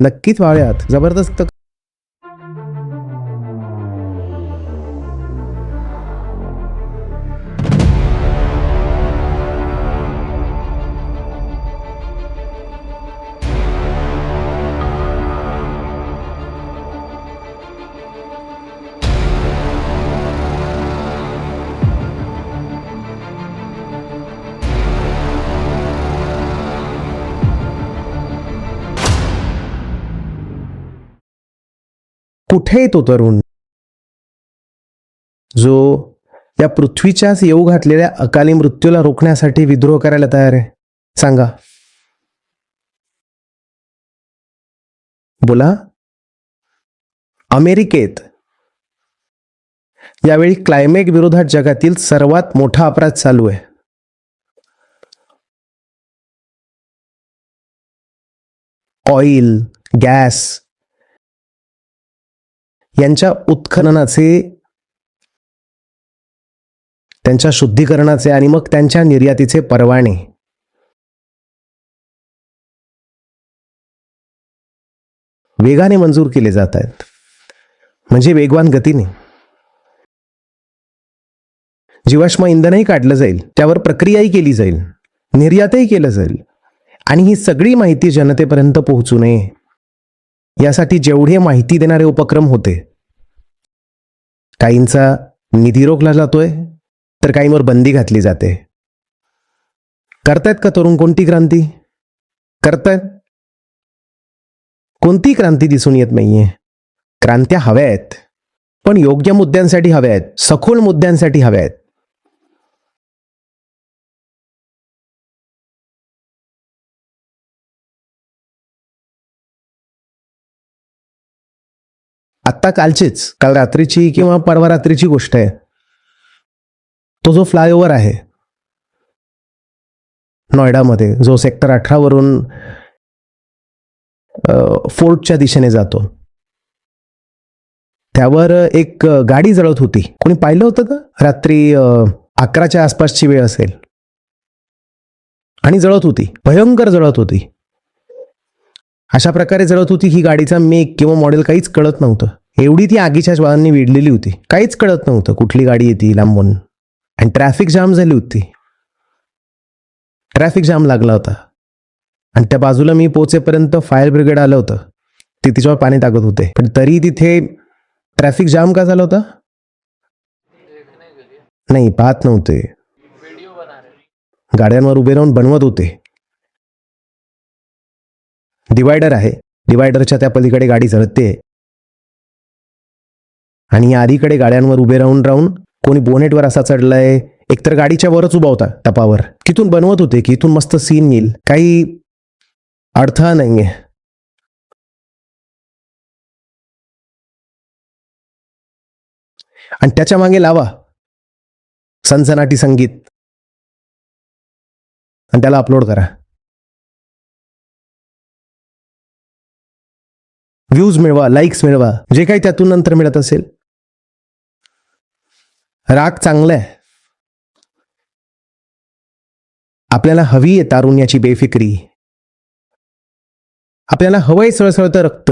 नक्कीच वाळूयात, जबरदस्त. कुठे तो तरुण जो या पृथ्वीच्याच येऊ घातलेल्या अकाली मृत्यूला रोखण्यासाठी विद्रोह करायला तयार आहे? सांगा, बोला. अमेरिकेत यावेळी क्लायमेट विरोधात जगातील सर्वात मोठा अपराध चालू आहे. ऑइल, गॅस यांच्या उत्खननाचे, त्यांच्या शुद्धीकरणाचे आणि मग त्यांच्या निर्यातीचे परवाने वेगाने मंजूर केले जात आहेत. म्हणजे वेगवान गतीने. जीवाश्म इंधनही काढलं जाईल, त्यावर प्रक्रियाही केली जाईल, निर्यातही केलं जाईल. आणि ही सगळी माहिती जनतेपर्यंत पोहोचू नये यासाठी जेवढे माहिती देणारे उपक्रम होते, काहींचा निधी रोखला जातोय, तर काहींवर बंदी घातली जाते. करतायत का तरुण कोणती क्रांती? करतायत. कोणती क्रांती दिसून येत नाहीये. क्रांत्या हव्या आहेत, पण योग्य मुद्द्यांसाठी हव्या आहेत, सखोल मुद्द्यांसाठी हव्या आहेत. आत्ता काल रात्रीची किंवा परवा रात्रीची गोष्ट आहे. तो जो फ्लायओव्हर आहे नोएडामध्ये, जो सेक्टर 18 वरून फोर्टच्या दिशेने जातो, त्यावर एक गाडी जळत होती. कोणी पाहिलं होतं का? रात्री 11च्या आसपासची वेळ असेल आणि जळत होती, भयंकर जळत होती. अशा प्रकारे जळत होती की गाडीचा मेक किंवा मॉडेल काहीच कळत नव्हतं. एवढी ती आगीच्या ज्वाळांनी विडलेली होती, काहीच कळत नव्हतं कुठली गाडी येते लांबून. आणि ट्रॅफिक जाम झाली होती, ट्रॅफिक जाम लागला होता. आणि त्या बाजूला मी पोहोचेपर्यंत फायर ब्रिगेड आलं होतं, ते तिच्यावर पाणी टाकत होते. पण तरी तिथे ट्रॅफिक जाम का झाला होता? नाही, पाहत नव्हते, गाड्यांवर उभे राहून बनवत होते. डिवायडर आहे, डिवायडरच्या त्या पलीकडे गाडी जळते आणि या अलीकडे गाड्यांवर उभे राहून राहून कोणी बोनेटवर असा चढलाय, एकतर गाडीच्या वरच उभा होता टपावर, तिथून बनवत होते की इथून मस्त सीन येईल, काही अडथळा नाहीये. आणि त्याच्या मागे लावा सनसनाटी संगीत आणि त्याला अपलोड करा. व्ह्यूज मिळवा, लाईक्स मिळवा, जे काही त्यातून नंतर मिळत असेल. राग चांगला आहे. आपल्याला हवी आहे तारुण्याची बेफिक्री. आपल्याला हवंय सळसळतं रक्त,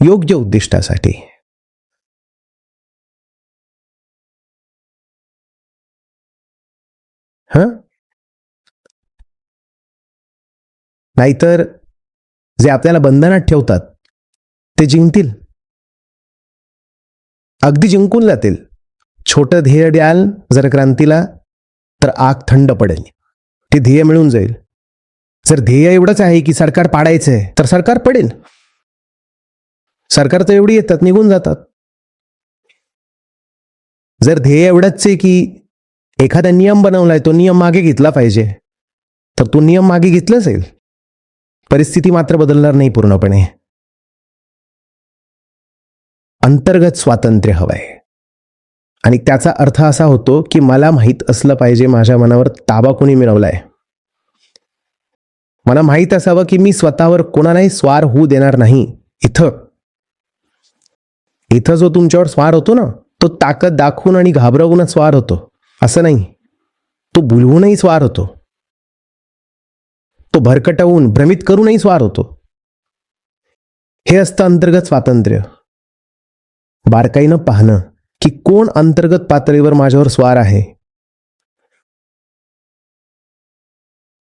योग्य उद्दिष्टासाठी. नाहीतर जे आपल्याला बंधनात ठेवतात ते जिंकतील, अगदी जिंकून जातील. छोटं ध्येय द्याल जर क्रांतीला, तर आग थंड पडेल, ते ध्येय मिळून जाईल. जर ध्येय एवढंच आहे की सरकार पाडायचंय, तर सरकार पडेल. सरकार तर एवढी येतात, निघून जातात. जर ध्येय एवढंच आहे की एखादा नियम बनवलाय, तो नियम मागे घेतला पाहिजे, तर तो नियम मागे घेतलाच जाईल. परिस्थिती मात्र बदलणार नाही पूर्णपणे. अंतर्गत स्वातंत्र्य हवंय. आणि त्याचा अर्थ असा होतो की मला माहीत असलं पाहिजे माझ्या मनावर ताबा कोणी मिळवलाय. मला माहीत असावं की मी स्वतःवर कोणालाही स्वार होऊ देणार नाही. इथं जो तुमच्यावर स्वार होतो ना, तो ताकद दाखवून आणि घाबरवूनच स्वार होतो, असं नाही. तो भुलवूनही स्वार होतो. तो भरकटवून भ्रमित करूनही स्वार होतो. हे असतं अंतर्गत स्वातंत्र्य. बारकाईनं पाहणं की कोण अंतर्गत पातळीवर माझ्यावर स्वार आहे,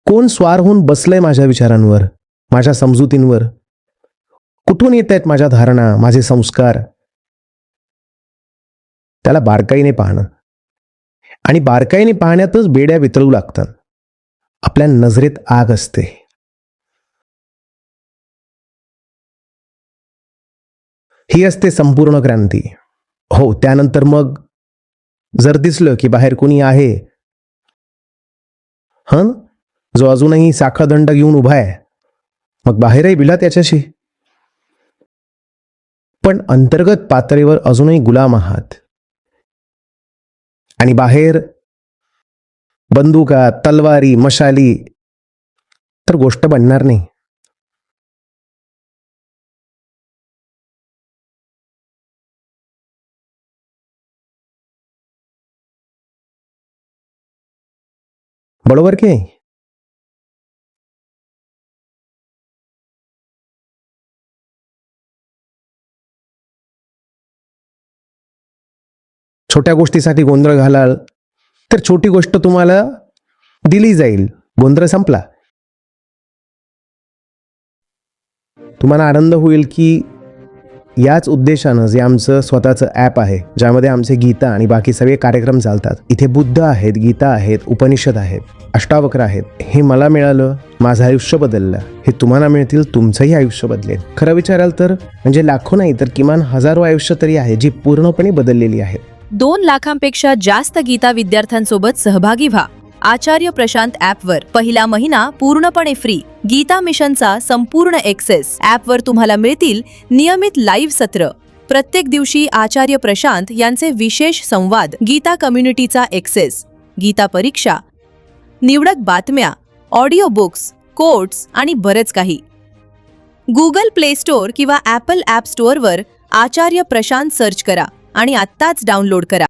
कोण स्वार होऊन बसलंय माझ्या विचारांवर, माझ्या समजुतींवर, कुठून येत आहेत माझ्या धारणा, माझे संस्कार. त्याला बारकाईने पाहणं. आणि बारकाईने पाहण्यातच बेड्या वितळू लागतात. आपल्या नजरेत आग असते. ही असते संपूर्ण क्रांती. हो, त्यानंतर मग जर दिसलं की बाहेर कोणी आहे जो अजूनही साखादंड घेऊन उभा आहे, मग बाहेरही बिला त्याच्याशी. पण अंतर्गत पातळीवर अजूनही गुलाम आहात. आणि बाहेर बंदुका, तलवारी, मशाली, तर गोष्ट बनणार नाही. बरोबर की नाही? छोट्या गोष्टीसाठी गोंधळ घालाल तर छोटी गोष्ट तुम्हाला दिली जाईल. गोंधळ संपला. तुम्हाला आनंद होईल की याच उद्देशानं जे आमचं स्वतःचं ॲप आहे, ज्यामध्ये आमचे गीता आणि बाकी सगळे कार्यक्रम चालतात, इथे बुद्ध आहेत, गीता आहेत, उपनिषद आहेत, अष्टावक्र आहेत. हे मला मिळालं, माझं आयुष्य बदललं. हे तुम्हाला मिळतील, तुमचंही आयुष्य बदलेल. खरं विचाराल तर म्हणजे लाखो नाही तर किमान हजारो आयुष्य तरी आहे जी पूर्णपणे बदललेली आहेत. 2 लाखांपेक्षा जास्त गीता विद्यार्थ्यांसोबत सहभागी व्हा. आचार्य प्रशांत ॲपवर पहिला महिना पूर्णपणे फ्री. गीता मिशनचा संपूर्ण ॲक्सेस. ॲपवर तुम्हाला मिळतील नियमित लाईव्ह सत्र, प्रत्येक दिवशी आचार्य प्रशांत यांचे विशेष संवाद, गीता कम्युनिटीचा ॲक्सेस, गीता परीक्षा, निवडक बातम्या, ऑडिओ बुक्स, कोट्स आणि बरेच काही. गुगल प्ले स्टोअर किंवा ॲपल ॲप स्टोअरवर आचार्य प्रशांत सर्च करा आणि आत्ताच डाउनलोड करा.